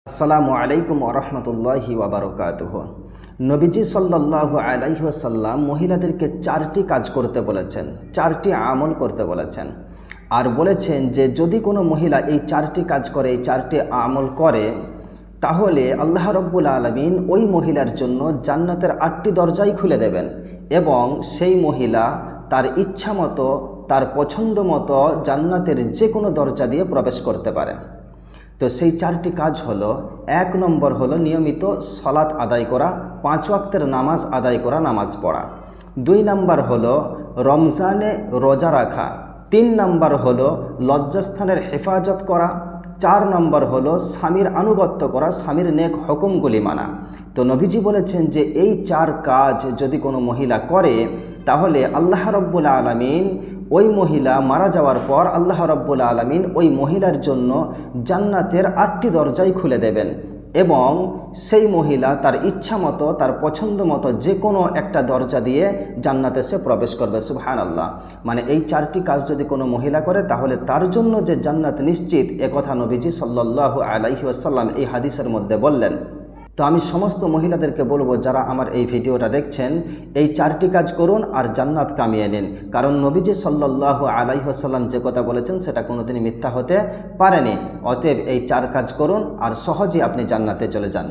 আসসালামু আলাইকুম ওরহমতুল্লাহি ওয়াবারকাতুহু। নবীজি সাল্লাল্লাহু আলাইহি ওয়াসাল্লাম মহিলাদেরকে চারটি কাজ করতে বলেছেন, চারটি আমল করতে বলেছেন। আর বলেছেন যে যদি কোনো মহিলা এই চারটি কাজ করে, এই চারটি আমল করে, তাহলে আল্লাহ রব্বুল আলামিন ওই মহিলার জন্য জান্নাতের 8টি দরজাই খুলে দেবেন এবং সেই মহিলা তার ইচ্ছা মতো, তার পছন্দ মতো জান্নাতের যে কোনো দরজা দিয়ে প্রবেশ করতে পারে। তো সেই চারটি কাজ হলো, 1 নম্বর হলো নিয়মিত সালাত আদায় করা, 5 ওয়াক্তের নামাজ আদায় করা, নামাজ পড়া। 2 নম্বর হলো রমজানে রোজা রাখা। 3 নম্বর হলো লজ্জাস্থানের হেফাজত করা। 4 নম্বর হলো স্বামীর আনুগত্য করা, স্বামীর নেক হুকুমগুলি মানা। তো নবীজি বলেছেন যে এই 4 কাজ যদি কোনো মহিলা করে, তাহলে আল্লাহ রব্বুল আলামিন ওই মহিলা মারা যাওয়ার পর আল্লাহ রব্বুল আলামিন ওই মহিলার জন্য জান্নাতের 8টি দরজাই খুলে দেবেন এবং সেই মহিলা তার ইচ্ছা মতো, তার পছন্দ মতো যে কোনো একটা দরজা দিয়ে জান্নাতে সে প্রবেশ করবে। সুবহানাল্লাহ। মানে এই 4টি কাজ যদি কোনো মহিলা করে, তাহলে তার জন্য যে জান্নাত নিশ্চিত, একথা নবীজি সাল্লাল্লাহু আলাইহি ওয়াসাল্লাম এই হাদিসের মধ্যে বললেন। তো আমি সমস্ত মহিলাদেরকে বলবো, যারা আমার এই ভিডিওটা দেখছেন, এই 4টি কাজ করুন আর জান্নাত কামিয়ে নিন। কারণ নবীজি সাল্লাল্লাহু আলাইহি ওয়াসাল্লাম যে কথা বলেছেন সেটা কোনোদিনই মিথ্যা হতে পারেনি। অতএব এই 4 কাজ করুন আর সহজেই আপনি জান্নাতে চলে যান।